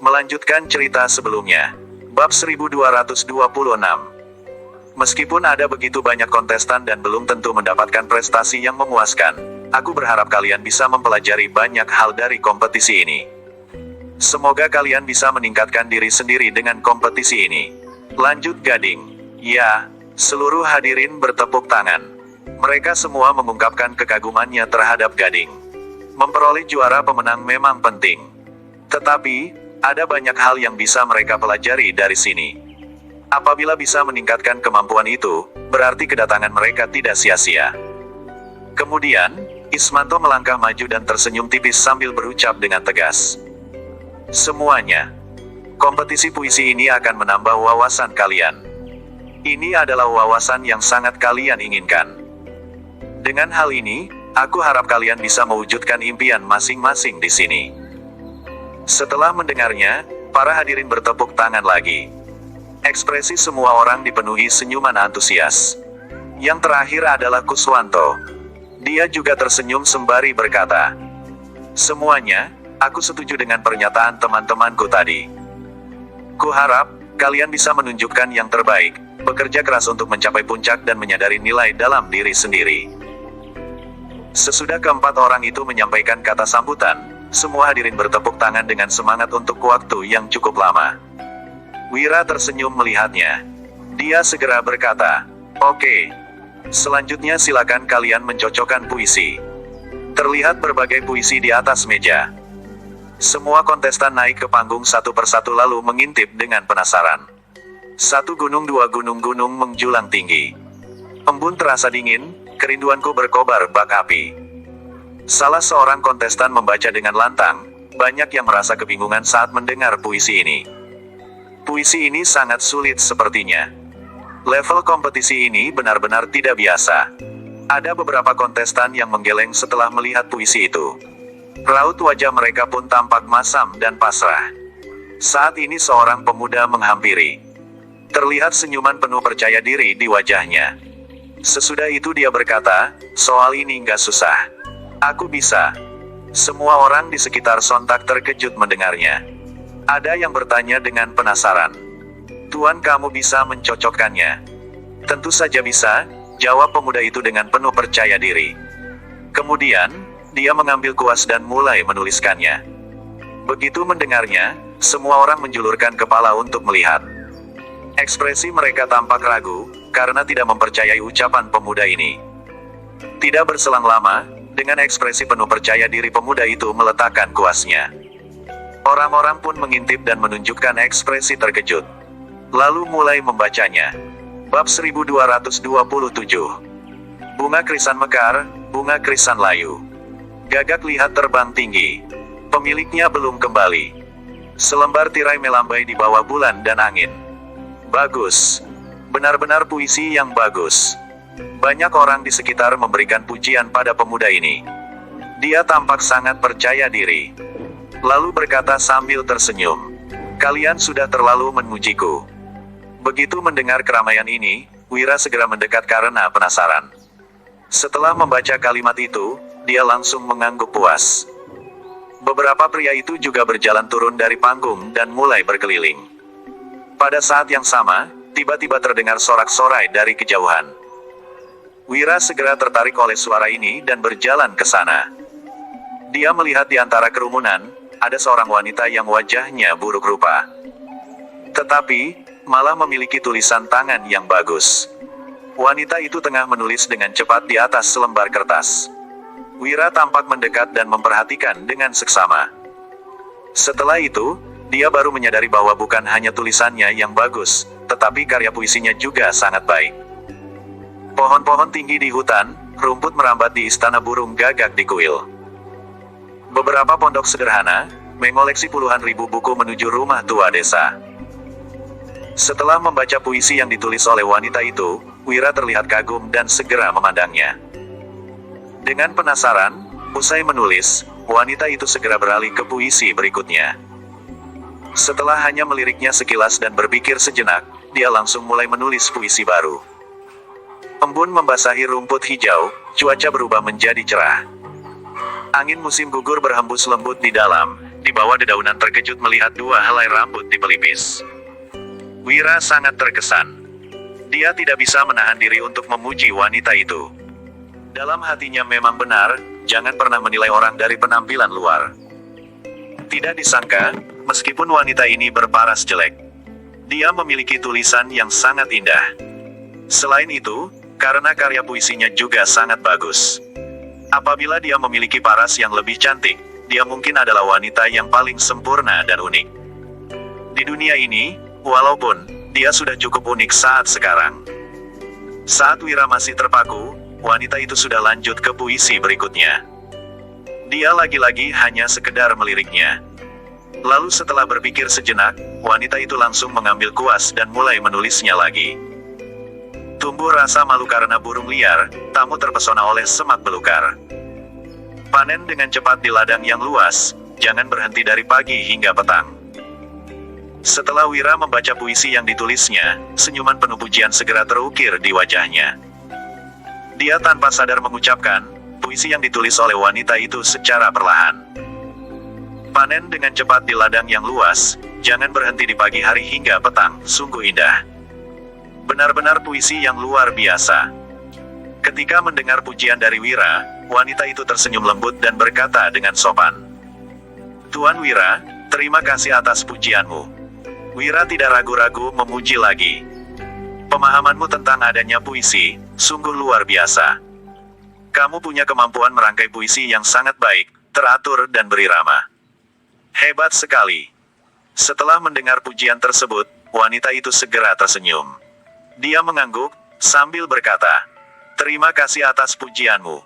Melanjutkan cerita sebelumnya. Bab 1226. Meskipun ada begitu banyak kontestan dan belum tentu mendapatkan prestasi yang memuaskan, aku berharap kalian bisa mempelajari banyak hal dari kompetisi ini. Semoga kalian bisa meningkatkan diri sendiri dengan kompetisi ini. Lanjut Gading. Ya, seluruh hadirin bertepuk tangan. Mereka semua mengungkapkan kekagumannya terhadap Gading. Memperoleh juara pemenang memang penting. Tetapi, ada banyak hal yang bisa mereka pelajari dari sini. Apabila bisa meningkatkan kemampuan itu, berarti kedatangan mereka tidak sia-sia. Kemudian, Ismanto melangkah maju dan tersenyum tipis sambil berucap dengan tegas. Semuanya. Kompetisi puisi ini akan menambah wawasan kalian. Ini adalah wawasan yang sangat kalian inginkan. Dengan hal ini, aku harap kalian bisa mewujudkan impian masing-masing di sini. Setelah mendengarnya, para hadirin bertepuk tangan lagi. Ekspresi semua orang dipenuhi senyuman antusias. Yang terakhir adalah Kuswanto. Dia juga tersenyum sembari berkata, "Semuanya, aku setuju dengan pernyataan teman-temanku tadi. Kuharap, kalian bisa menunjukkan yang terbaik, bekerja keras untuk mencapai puncak dan menyadari nilai dalam diri sendiri." Sesudah keempat orang itu menyampaikan kata sambutan, semua hadirin bertepuk tangan dengan semangat untuk waktu yang cukup lama. Wira tersenyum melihatnya. Dia segera berkata, "Oke. Selanjutnya silakan kalian mencocokkan puisi." Terlihat berbagai puisi di atas meja. Semua kontestan naik ke panggung satu persatu lalu mengintip dengan penasaran. Satu gunung, dua gunung menjulang tinggi. Embun terasa dingin, kerinduanku berkobar bak api. Salah seorang kontestan membaca dengan lantang, banyak yang merasa kebingungan saat mendengar puisi ini. Puisi ini sangat sulit sepertinya. Level kompetisi ini benar-benar tidak biasa. Ada beberapa kontestan yang menggeleng setelah melihat puisi itu. Raut wajah mereka pun tampak masam dan pasrah. Saat ini seorang pemuda menghampiri. Terlihat senyuman penuh percaya diri di wajahnya. Sesudah itu dia berkata, "Soal ini nggak susah. Aku bisa." Semua orang di sekitar sontak terkejut mendengarnya. Ada yang bertanya dengan penasaran. "Tuan, kamu bisa mencocokkannya?" "Tentu saja bisa," jawab pemuda itu dengan penuh percaya diri. Kemudian, dia mengambil kuas dan mulai menuliskannya. Begitu mendengarnya, semua orang menjulurkan kepala untuk melihat. Ekspresi mereka tampak ragu, karena tidak mempercayai ucapan pemuda ini. Tidak berselang lama, dengan ekspresi penuh percaya diri pemuda itu meletakkan kuasnya. Orang-orang pun mengintip dan menunjukkan ekspresi terkejut. Lalu mulai membacanya. Bab 1227. Bunga krisan mekar, bunga krisan layu. Gagak lihat terbang tinggi. Pemiliknya belum kembali. Selembar tirai melambai di bawah bulan dan angin. Bagus. Benar-benar puisi yang bagus. Banyak orang di sekitar memberikan pujian pada pemuda ini. Dia tampak sangat percaya diri. Lalu berkata sambil tersenyum, "Kalian sudah terlalu memujiku." Begitu mendengar keramaian ini, Wira segera mendekat karena penasaran. Setelah membaca kalimat itu, dia langsung mengangguk puas. Beberapa pria itu juga berjalan turun dari panggung dan mulai berkeliling. Pada saat yang sama, tiba-tiba terdengar sorak-sorai dari kejauhan. Wira segera tertarik oleh suara ini dan berjalan ke sana. Dia melihat di antara kerumunan, ada seorang wanita yang wajahnya buruk rupa. Tetapi, malah memiliki tulisan tangan yang bagus. Wanita itu tengah menulis dengan cepat di atas selembar kertas. Wira tampak mendekat dan memperhatikan dengan seksama. Setelah itu, dia baru menyadari bahwa bukan hanya tulisannya yang bagus, tetapi karya puisinya juga sangat baik. Pohon-pohon tinggi di hutan, rumput merambat di istana burung gagak di kuil. Beberapa pondok sederhana, mengoleksi puluhan ribu buku menuju rumah tua desa. Setelah membaca puisi yang ditulis oleh wanita itu, Wira terlihat kagum dan segera memandangnya. Dengan penasaran, usai menulis, wanita itu segera beralih ke puisi berikutnya. Setelah hanya meliriknya sekilas dan berpikir sejenak, dia langsung mulai menulis puisi baru. Embun membasahi rumput hijau, cuaca berubah menjadi cerah. Angin musim gugur berhembus lembut di dalam, di bawah dedaunan terkejut melihat dua helai rambut di pelipis. Wira sangat terkesan. Dia tidak bisa menahan diri untuk memuji wanita itu. Dalam hatinya memang benar, jangan pernah menilai orang dari penampilan luar. Tidak disangka, meskipun wanita ini berparas jelek, dia memiliki tulisan yang sangat indah. Selain itu, karena karya puisinya juga sangat bagus. Apabila dia memiliki paras yang lebih cantik, dia mungkin adalah wanita yang paling sempurna dan unik. Di dunia ini, walaupun dia sudah cukup unik saat sekarang. Saat Wira masih terpaku, wanita itu sudah lanjut ke puisi berikutnya. Dia lagi-lagi hanya sekedar meliriknya. Lalu setelah berpikir sejenak, wanita itu langsung mengambil kuas dan mulai menulisnya lagi. Tumbuh rasa malu karena burung liar, tamu terpesona oleh semak belukar. Panen dengan cepat di ladang yang luas, jangan berhenti dari pagi hingga petang. Setelah Wira membaca puisi yang ditulisnya, senyuman penuh pujian segera terukir di wajahnya. Dia tanpa sadar mengucapkan puisi yang ditulis oleh wanita itu secara perlahan. Panen dengan cepat di ladang yang luas, jangan berhenti di pagi hari hingga petang, sungguh indah. Benar-benar puisi yang luar biasa. Ketika mendengar pujian dari Wira, wanita itu tersenyum lembut dan berkata dengan sopan, "Tuan Wira, terima kasih atas pujianmu." Wira tidak ragu-ragu memuji lagi. "Pemahamanmu tentang adanya puisi, sungguh luar biasa. Kamu punya kemampuan merangkai puisi yang sangat baik, teratur dan berirama. Hebat sekali." Setelah mendengar pujian tersebut, wanita itu segera tersenyum. Dia mengangguk, sambil berkata, "Terima kasih atas pujianmu."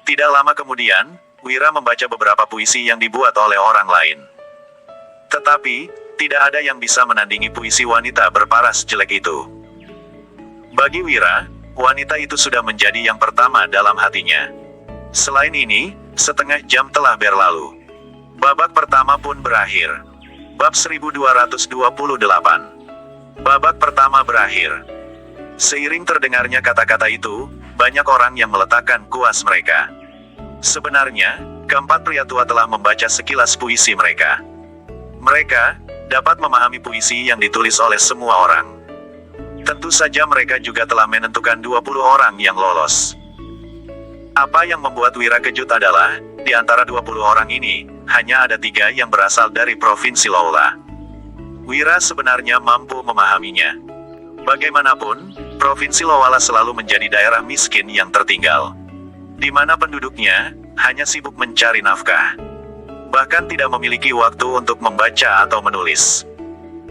Tidak lama kemudian, Wira membaca beberapa puisi yang dibuat oleh orang lain. Tetapi, tidak ada yang bisa menandingi puisi wanita berparas jelek itu. Bagi Wira, wanita itu sudah menjadi yang pertama dalam hatinya. Selain ini, setengah jam telah berlalu. Babak pertama pun berakhir. Bab 1228. Babak pertama berakhir. Seiring terdengarnya kata-kata itu, banyak orang yang meletakkan kuas mereka. Sebenarnya, keempat pria tua telah membaca sekilas puisi mereka. Mereka dapat memahami puisi yang ditulis oleh semua orang. Tentu saja mereka juga telah menentukan 20 orang yang lolos. Apa yang membuat Wira kejut adalah, di antara 20 orang ini, hanya ada 3 yang berasal dari Provinsi Laula. Wira sebenarnya mampu memahaminya. Bagaimanapun, Provinsi Lowala selalu menjadi daerah miskin yang tertinggal, di mana penduduknya hanya sibuk mencari nafkah, bahkan tidak memiliki waktu untuk membaca atau menulis.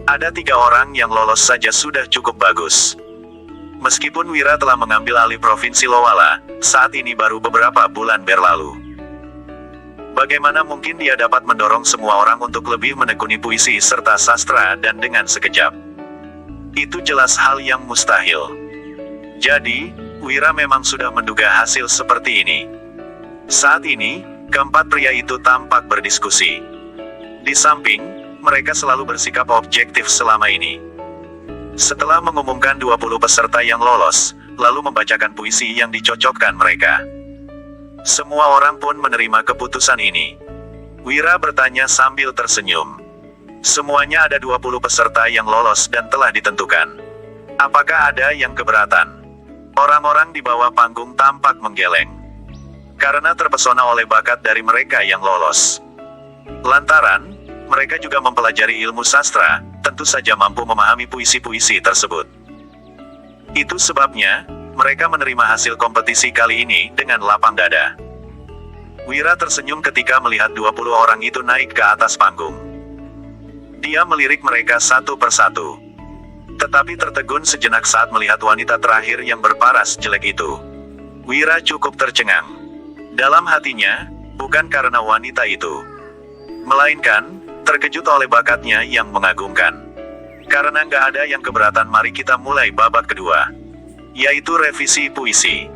Ada 3 orang yang lolos saja sudah cukup bagus. Meskipun Wira telah mengambil alih Provinsi Lowala, saat ini baru beberapa bulan berlalu. Bagaimana mungkin dia dapat mendorong semua orang untuk lebih menekuni puisi serta sastra dan dengan sekejap? Itu jelas hal yang mustahil. Jadi, Wira memang sudah menduga hasil seperti ini. Saat ini, keempat pria itu tampak berdiskusi. Di samping, mereka selalu bersikap objektif selama ini. Setelah mengumumkan 20 peserta yang lolos, lalu membacakan puisi yang dicocokkan mereka. Semua orang pun menerima keputusan ini. Wira bertanya sambil tersenyum. Semuanya ada 20 peserta yang lolos dan telah ditentukan. Apakah ada yang keberatan? Orang-orang di bawah panggung tampak menggeleng, karena terpesona oleh bakat dari mereka yang lolos. Lantaran, mereka juga mempelajari ilmu sastra, tentu saja mampu memahami puisi-puisi tersebut. Itu sebabnya, mereka menerima hasil kompetisi kali ini dengan lapang dada. Wira tersenyum ketika melihat 20 orang itu naik ke atas panggung. Dia melirik mereka satu persatu. Tetapi tertegun sejenak saat melihat wanita terakhir yang berparas jelek itu. Wira cukup tercengang. Dalam hatinya, bukan karena wanita itu, melainkan, terkejut oleh bakatnya yang mengagumkan. Karena nggak ada yang keberatan, mari kita mulai babak kedua, yaitu revisi puisi.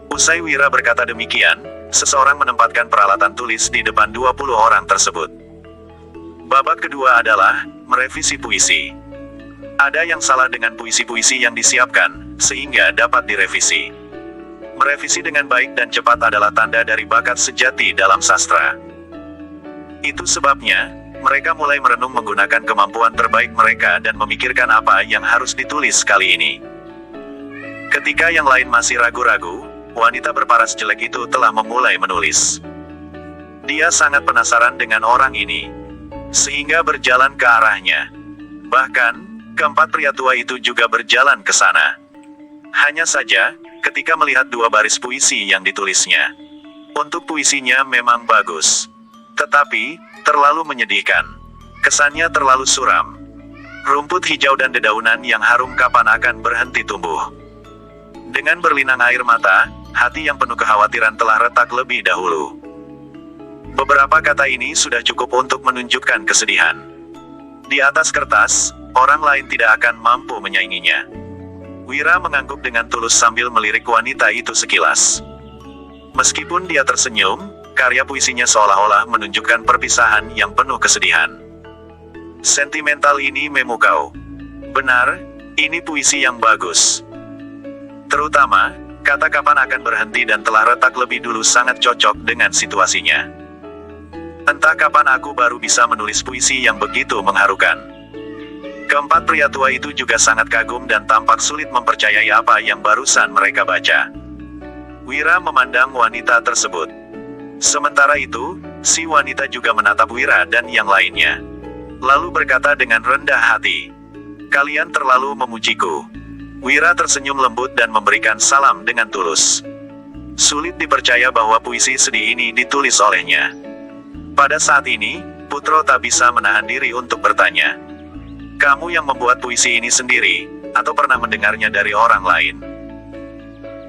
Usai Wira berkata demikian, seseorang menempatkan peralatan tulis di depan 20 orang tersebut. Babak kedua adalah, merevisi puisi. Ada yang salah dengan puisi-puisi yang disiapkan, sehingga dapat direvisi. Merevisi dengan baik dan cepat adalah tanda dari bakat sejati dalam sastra. Itu sebabnya, Mereka mulai merenung menggunakan kemampuan terbaik mereka dan memikirkan apa yang harus ditulis kali ini. Ketika yang lain masih ragu-ragu, wanita berparas jelek itu telah memulai menulis. Dia sangat penasaran dengan orang ini, sehingga berjalan ke arahnya. Bahkan, keempat pria tua itu juga berjalan ke sana. Hanya saja, ketika melihat dua baris puisi yang ditulisnya. Untuk puisinya memang bagus, tetapi terlalu menyedihkan. Kesannya terlalu suram. Rumput hijau dan dedaunan yang harum kapan akan berhenti tumbuh. Dengan berlinang air mata, hati yang penuh kekhawatiran telah retak lebih dahulu. Beberapa kata ini sudah cukup untuk menunjukkan kesedihan. Di atas kertas, orang lain tidak akan mampu menyainginya. Wira mengangguk dengan tulus sambil melirik wanita itu sekilas. Meskipun dia tersenyum, karya puisinya seolah-olah menunjukkan perpisahan yang penuh kesedihan. Sentimental ini memukau. Benar, ini puisi yang bagus. Terutama, kata kapan akan berhenti dan telah retak lebih dulu sangat cocok dengan situasinya. Entah kapan aku baru bisa menulis puisi yang begitu mengharukan. Keempat pria tua itu juga sangat kagum dan tampak sulit mempercayai apa yang barusan mereka baca. Wira memandang wanita tersebut. Sementara itu, si wanita juga menatap Wira dan yang lainnya. Lalu berkata dengan rendah hati, "Kalian terlalu memujiku." Wira tersenyum lembut dan memberikan salam dengan tulus. Sulit dipercaya bahwa puisi sedih ini ditulis olehnya. Pada saat ini, Putro tak bisa menahan diri untuk bertanya, "Kamu yang membuat puisi ini sendiri, atau pernah mendengarnya dari orang lain?"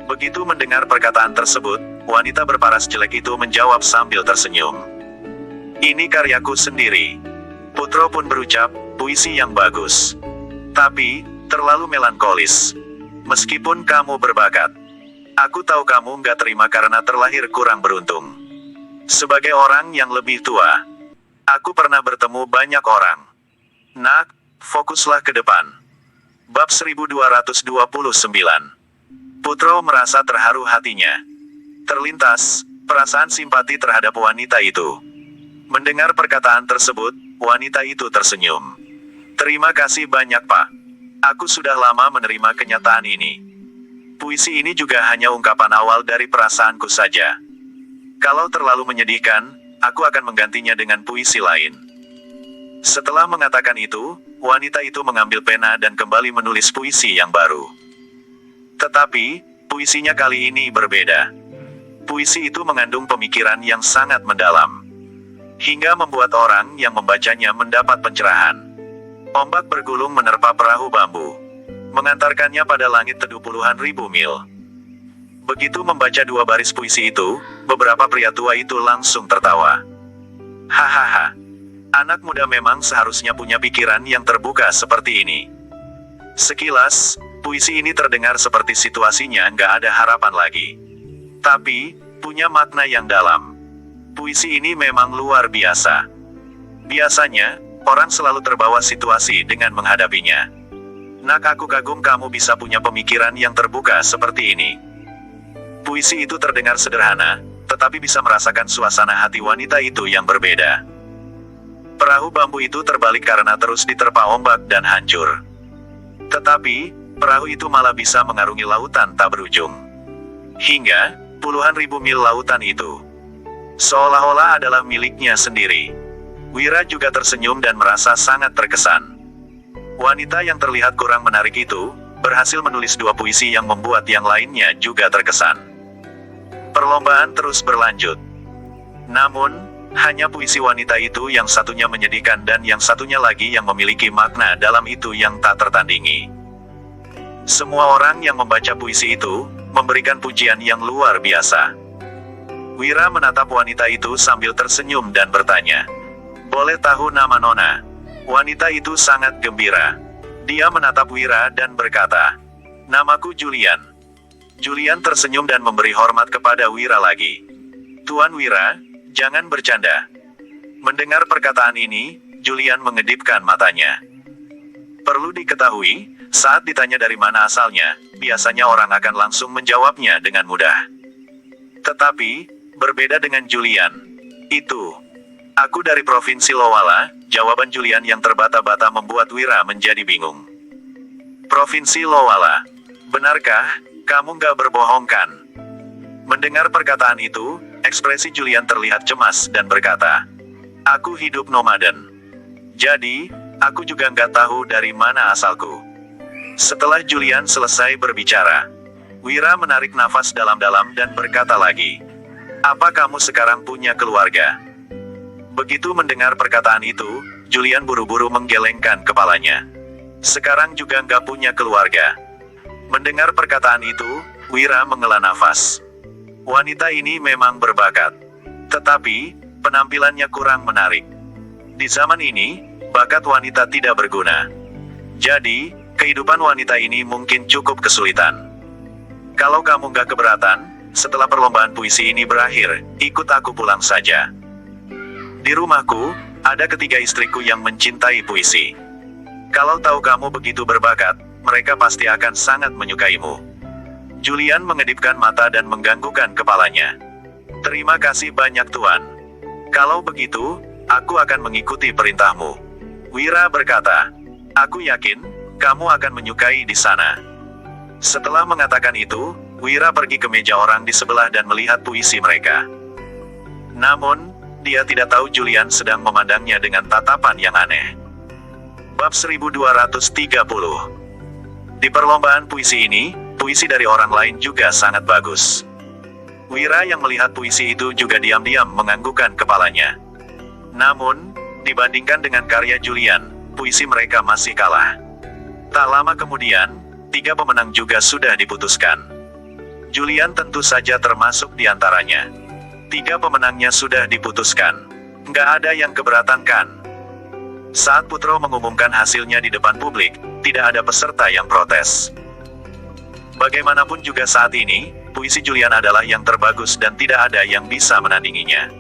Begitu mendengar perkataan tersebut, wanita berparas jelek itu menjawab sambil tersenyum. "Ini karyaku sendiri." Putro pun berucap, "Puisi yang bagus. Tapi, terlalu melankolis. Meskipun kamu berbakat. Aku tahu kamu nggak terima karena terlahir kurang beruntung. Sebagai orang yang lebih tua, aku pernah bertemu banyak orang. Nak, fokuslah ke depan." Bab 1229. Putro merasa terharu hatinya. Terlintas perasaan simpati terhadap wanita itu. Mendengar perkataan tersebut, wanita itu tersenyum. "Terima kasih banyak, Pak. Aku sudah lama menerima kenyataan ini. Puisi ini juga hanya ungkapan awal dari perasaanku saja. Kalau terlalu menyedihkan, aku akan menggantinya dengan puisi lain." Setelah mengatakan itu, wanita itu mengambil pena dan kembali menulis puisi yang baru. Tetapi, puisinya kali ini berbeda. Puisi itu mengandung pemikiran yang sangat mendalam, hingga membuat orang yang membacanya mendapat pencerahan. Ombak bergulung menerpa perahu bambu, mengantarkannya pada langit teduh puluhan ribu mil. Begitu membaca dua baris puisi itu, beberapa pria tua itu langsung tertawa. "Hahaha. Anak muda memang seharusnya punya pikiran yang terbuka seperti ini." Sekilas, puisi ini terdengar seperti situasinya nggak ada harapan lagi. Tapi, punya makna yang dalam. Puisi ini memang luar biasa. Biasanya, orang selalu terbawa situasi dengan menghadapinya. Nak, aku kagum kamu bisa punya pemikiran yang terbuka seperti ini. Puisi itu terdengar sederhana, tetapi bisa merasakan suasana hati wanita itu yang berbeda. Perahu bambu itu terbalik karena terus diterpa ombak dan hancur. Tetapi, perahu itu malah bisa mengarungi lautan tak berujung. Hingga, puluhan ribu mil lautan itu seolah-olah adalah miliknya sendiri. Wira juga tersenyum dan merasa sangat terkesan. Wanita yang terlihat kurang menarik itu berhasil menulis dua puisi yang membuat yang lainnya juga terkesan. Perlombaan terus berlanjut. Namun, hanya puisi wanita itu yang satunya menyedihkan dan yang satunya lagi yang memiliki makna dalam itu yang tak tertandingi. Semua orang yang membaca puisi itu memberikan pujian yang luar biasa. Wira menatap wanita itu sambil tersenyum dan bertanya, "Boleh tahu nama Nona?" Wanita itu sangat gembira. Dia menatap Wira dan berkata, "Namaku Julian." Julian tersenyum dan memberi hormat kepada Wira lagi. "Tuan Wira, jangan bercanda." Mendengar perkataan ini, Julian mengedipkan matanya. Perlu diketahui, saat ditanya dari mana asalnya, biasanya orang akan langsung menjawabnya dengan mudah. Tetapi, berbeda dengan Julian. "Aku dari Provinsi Lowala, Jawaban Julian yang terbata-bata membuat Wira menjadi bingung. Provinsi Lowala. Benarkah, kamu nggak berbohong kan? Mendengar perkataan itu, ekspresi Julian terlihat cemas dan berkata, aku hidup nomaden. Jadi, aku juga nggak tahu dari mana asalku. Setelah Julian selesai berbicara, Wira menarik nafas dalam-dalam dan berkata lagi, apa kamu sekarang punya keluarga? Begitu mendengar perkataan itu, Julian buru-buru menggelengkan kepalanya. Sekarang juga nggak punya keluarga. Mendengar perkataan itu, Wira menghela nafas. Wanita ini memang berbakat. Tetapi, penampilannya kurang menarik. Di zaman ini, bakat wanita tidak berguna. Jadi, kehidupan wanita ini mungkin cukup kesulitan. Kalau kamu nggak keberatan, setelah perlombaan puisi ini berakhir, ikut aku pulang saja. Di rumahku, ada ketiga istriku yang mencintai puisi. Kalau tahu kamu begitu berbakat, mereka pasti akan sangat menyukaimu. Julian mengedipkan mata dan mengganggukan kepalanya. Terima kasih banyak Tuan. Kalau begitu, aku akan mengikuti perintahmu. Wira berkata, aku yakin, kamu akan menyukai di sana. Setelah mengatakan itu, Wira pergi ke meja orang di sebelah dan melihat puisi mereka. Namun, dia tidak tahu Julian sedang memandangnya dengan tatapan yang aneh. Bab 1230. Di perlombaan puisi ini, puisi dari orang lain juga sangat bagus. Wira yang melihat puisi itu juga diam-diam menganggukkan kepalanya. Namun, dibandingkan dengan karya Julian, puisi mereka masih kalah. Tak lama kemudian, 3 pemenang juga sudah diputuskan. Julian tentu saja termasuk di antaranya. 3 pemenangnya sudah diputuskan. Nggak ada yang keberatan kan? Saat Putro mengumumkan hasilnya di depan publik, tidak ada peserta yang protes. Bagaimanapun juga saat ini, puisi Julian adalah yang terbagus dan tidak ada yang bisa menandinginya.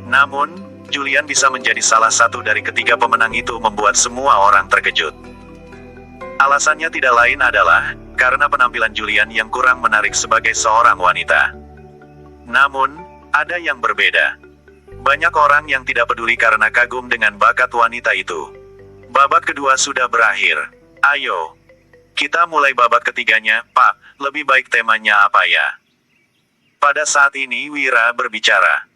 Namun, Julian bisa menjadi salah satu dari ketiga pemenang itu membuat semua orang terkejut. Alasannya tidak lain adalah, karena penampilan Julian yang kurang menarik sebagai seorang wanita. Namun, ada yang berbeda. Banyak orang yang tidak peduli karena kagum dengan bakat wanita itu. Babak kedua sudah berakhir. Ayo, kita mulai babak ketiganya, Pak. Lebih baik temanya apa ya? Pada saat ini Wira berbicara.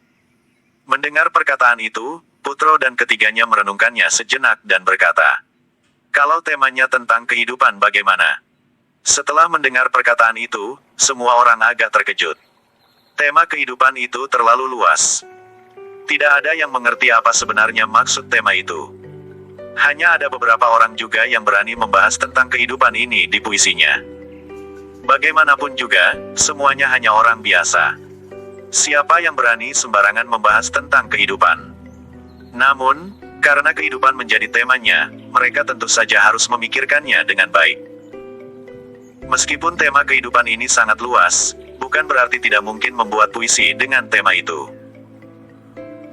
Mendengar perkataan itu, Putro dan ketiganya merenungkannya sejenak dan berkata, kalau temanya tentang kehidupan bagaimana? Setelah mendengar perkataan itu, semua orang agak terkejut. Tema kehidupan itu terlalu luas. Tidak ada yang mengerti apa sebenarnya maksud tema itu. Hanya ada beberapa orang juga yang berani membahas tentang kehidupan ini di puisinya. Bagaimanapun juga, semuanya hanya orang biasa. Siapa yang berani sembarangan membahas tentang kehidupan? Namun, karena kehidupan menjadi temanya, mereka tentu saja harus memikirkannya dengan baik. Meskipun tema kehidupan ini sangat luas, bukan berarti tidak mungkin membuat puisi dengan tema itu.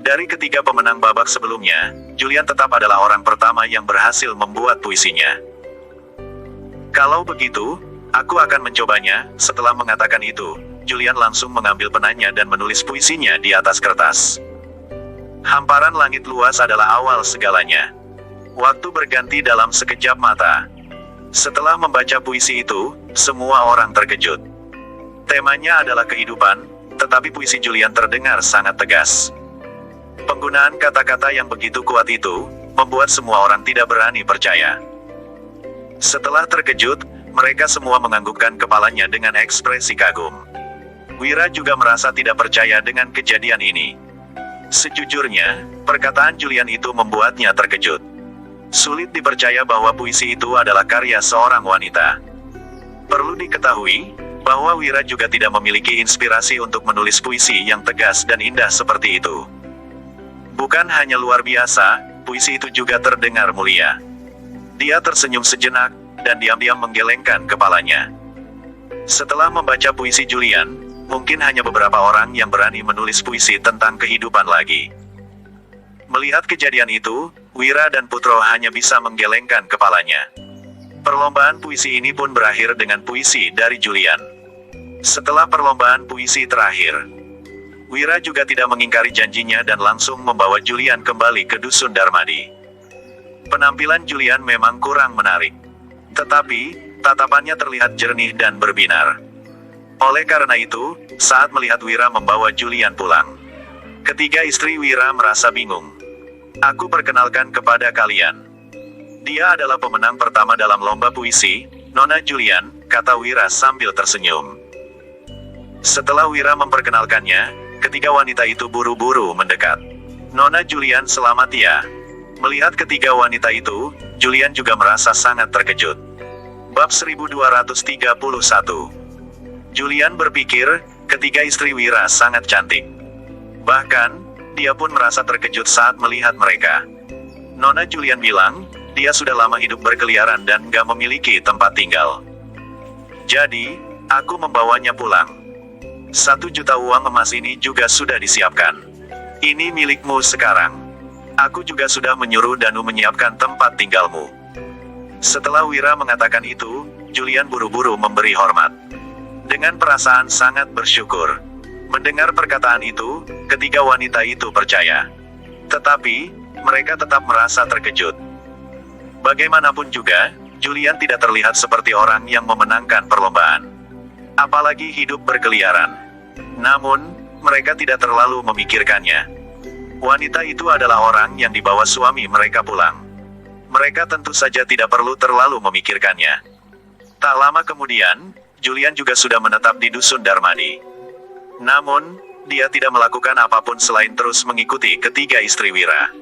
Dari ketiga pemenang babak sebelumnya, Julian tetap adalah orang pertama yang berhasil membuat puisinya. Kalau begitu, aku akan mencobanya. Setelah mengatakan itu, Julian langsung mengambil penanya dan menulis puisinya di atas kertas. Hamparan langit luas adalah awal segalanya. Waktu berganti dalam sekejap mata. Setelah membaca puisi itu, semua orang terkejut. Temanya adalah kehidupan, tetapi puisi Julian terdengar sangat tegas. Penggunaan kata-kata yang begitu kuat itu, membuat semua orang tidak berani percaya. Setelah terkejut, mereka semua menganggukkan kepalanya dengan ekspresi kagum. Wira juga merasa tidak percaya dengan kejadian ini. Sejujurnya, perkataan Julian itu membuatnya terkejut. Sulit dipercaya bahwa puisi itu adalah karya seorang wanita. Perlu diketahui, bahwa Wira juga tidak memiliki inspirasi untuk menulis puisi yang tegas dan indah seperti itu. Bukan hanya luar biasa, puisi itu juga terdengar mulia. Dia tersenyum sejenak, dan diam-diam menggelengkan kepalanya. Setelah membaca puisi Julian, mungkin hanya beberapa orang yang berani menulis puisi tentang kehidupan lagi. Melihat kejadian itu, Wira dan Putro hanya bisa menggelengkan kepalanya. Perlombaan puisi ini pun berakhir dengan puisi dari Julian. Setelah perlombaan puisi terakhir, Wira juga tidak mengingkari janjinya dan langsung membawa Julian kembali ke Dusun Darmadi. Penampilan Julian memang kurang menarik. Tetapi, tatapannya terlihat jernih dan berbinar. Oleh karena itu, saat melihat Wira membawa Julian pulang, ketiga istri Wira merasa bingung. Aku perkenalkan kepada kalian. Dia adalah pemenang pertama dalam lomba puisi, Nona Julian, kata Wira sambil tersenyum. Setelah Wira memperkenalkannya, ketiga wanita itu buru-buru mendekat. Nona Julian, selamat ya. Melihat ketiga wanita itu, Julian juga merasa sangat terkejut. Bab 1231. Julian berpikir, ketiga istri Wira sangat cantik. Bahkan, dia pun merasa terkejut saat melihat mereka. Nona Julian bilang, dia sudah lama hidup berkeliaran dan gak memiliki tempat tinggal. Jadi, aku membawanya pulang. 1 juta uang emas ini juga sudah disiapkan. Ini milikmu sekarang. Aku juga sudah menyuruh Danu menyiapkan tempat tinggalmu. Setelah Wira mengatakan itu, Julian buru-buru memberi hormat. Dengan perasaan sangat bersyukur. Mendengar perkataan itu, ketiga wanita itu percaya. Tetapi, mereka tetap merasa terkejut. Bagaimanapun juga, Julian tidak terlihat seperti orang yang memenangkan perlombaan. Apalagi hidup berkeliaran. Namun, mereka tidak terlalu memikirkannya. Wanita itu adalah orang yang dibawa suami mereka pulang. Mereka tentu saja tidak perlu terlalu memikirkannya. Tak lama kemudian, Julian juga sudah menetap di Dusun Darmadi. Namun, dia tidak melakukan apapun selain terus mengikuti ketiga istri Wira.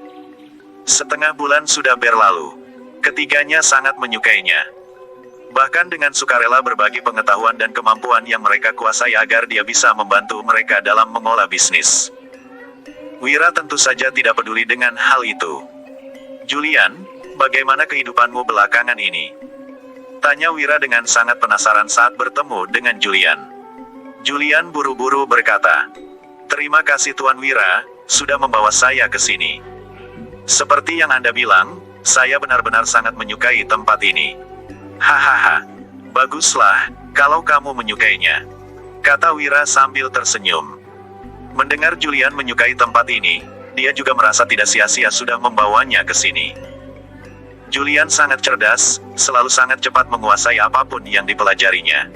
Setengah bulan sudah berlalu. Ketiganya sangat menyukainya. Bahkan dengan sukarela berbagi pengetahuan dan kemampuan yang mereka kuasai agar dia bisa membantu mereka dalam mengolah bisnis. Wira tentu saja tidak peduli dengan hal itu. Julian, bagaimana kehidupanmu belakangan ini? Tanya Wira dengan sangat penasaran saat bertemu dengan Julian. Julian buru-buru berkata, "Terima kasih Tuan Wira, sudah membawa saya ke sini. Seperti yang Anda bilang, saya benar-benar sangat menyukai tempat ini." "Hahaha, baguslah, kalau kamu menyukainya," kata Wira sambil tersenyum. Mendengar Julian menyukai tempat ini, dia juga merasa tidak sia-sia sudah membawanya ke sini. Julian sangat cerdas, selalu sangat cepat menguasai apapun yang dipelajarinya.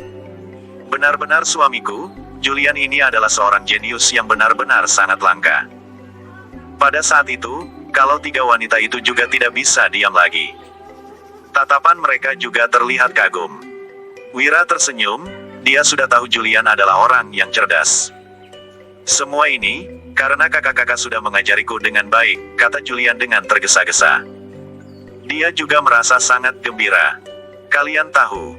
Benar-benar suamiku, Julian ini adalah seorang jenius yang benar-benar sangat langka. Pada saat itu, kalau tiga wanita itu juga tidak bisa diam lagi. Tatapan mereka juga terlihat kagum. Wira tersenyum, dia sudah tahu Julian adalah orang yang cerdas. "Semua ini, karena kakak-kakak sudah mengajariku dengan baik," kata Julian dengan tergesa-gesa. Dia juga merasa sangat gembira. Kalian tahu,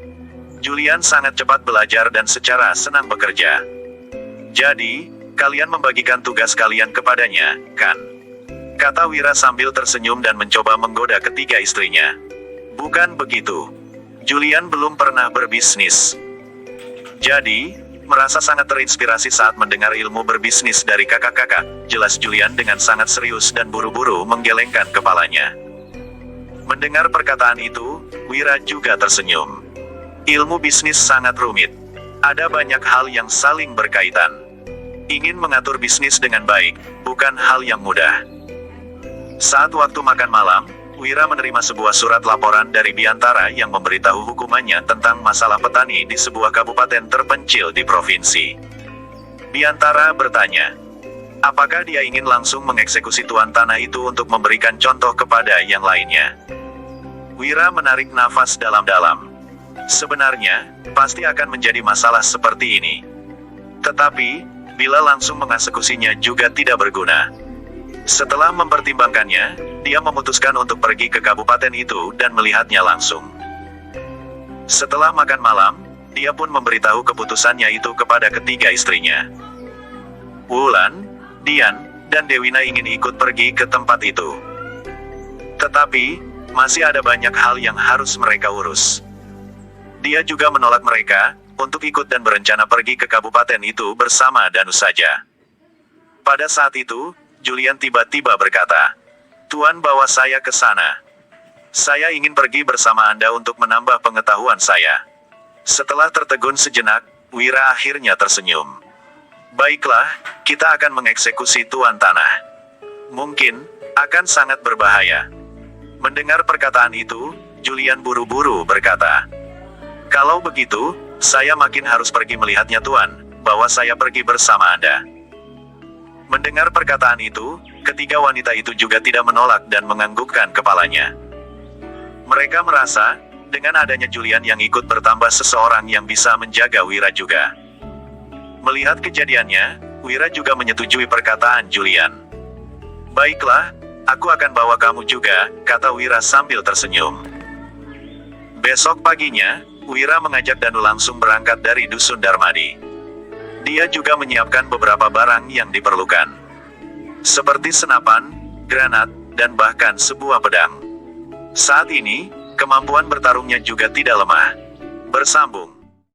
Julian sangat cepat belajar dan secara senang bekerja. Jadi, kalian membagikan tugas kalian kepadanya, kan? Kata Wira sambil tersenyum dan mencoba menggoda ketiga istrinya. Bukan begitu. Julian belum pernah berbisnis. Jadi, merasa sangat terinspirasi saat mendengar ilmu berbisnis dari kakak-kakak, jelas Julian dengan sangat serius dan buru-buru menggelengkan kepalanya. Mendengar perkataan itu, Wira juga tersenyum. Ilmu bisnis sangat rumit. Ada banyak hal yang saling berkaitan. Ingin mengatur bisnis dengan baik, bukan hal yang mudah. Saat waktu makan malam, Wira menerima sebuah surat laporan dari Biantara yang memberitahu hukumannya tentang masalah petani di sebuah kabupaten terpencil di provinsi. Biantara bertanya, apakah dia ingin langsung mengeksekusi tuan tanah itu untuk memberikan contoh kepada yang lainnya? Wira menarik nafas dalam-dalam. Sebenarnya, pasti akan menjadi masalah seperti ini. Tetapi, bila langsung mengeksekusinya juga tidak berguna. Setelah mempertimbangkannya, dia memutuskan untuk pergi ke kabupaten itu dan melihatnya langsung. Setelah makan malam, dia pun memberitahu keputusannya itu kepada ketiga istrinya. Wulan, Dian, dan Dewina ingin ikut pergi ke tempat itu. Tetapi, masih ada banyak hal yang harus mereka urus. Dia juga menolak mereka untuk ikut dan berencana pergi ke kabupaten itu bersama Danu saja. Pada saat itu, Julian tiba-tiba berkata, "Tuan bawa saya ke sana. Saya ingin pergi bersama Anda untuk menambah pengetahuan saya." Setelah tertegun sejenak, Wira akhirnya tersenyum. Baiklah, kita akan mengeksekusi Tuan Tanah. Mungkin akan sangat berbahaya. Mendengar perkataan itu, Julian buru-buru berkata, "Kalau begitu, saya makin harus pergi melihatnya Tuan, bahwa saya pergi bersama Anda." Mendengar perkataan itu, ketiga wanita itu juga tidak menolak dan menganggukkan kepalanya. Mereka merasa, dengan adanya Julian yang ikut bertambah seseorang yang bisa menjaga Wira juga. Melihat kejadiannya, Wira juga menyetujui perkataan Julian. "Baiklah, aku akan bawa kamu juga," kata Wira sambil tersenyum. Besok paginya, Wira mengajak Danu langsung berangkat dari Dusun Darmadi. Dia juga menyiapkan beberapa barang yang diperlukan. Seperti senapan, granat, dan bahkan sebuah pedang. Saat ini, kemampuan bertarungnya juga tidak lemah. Bersambung.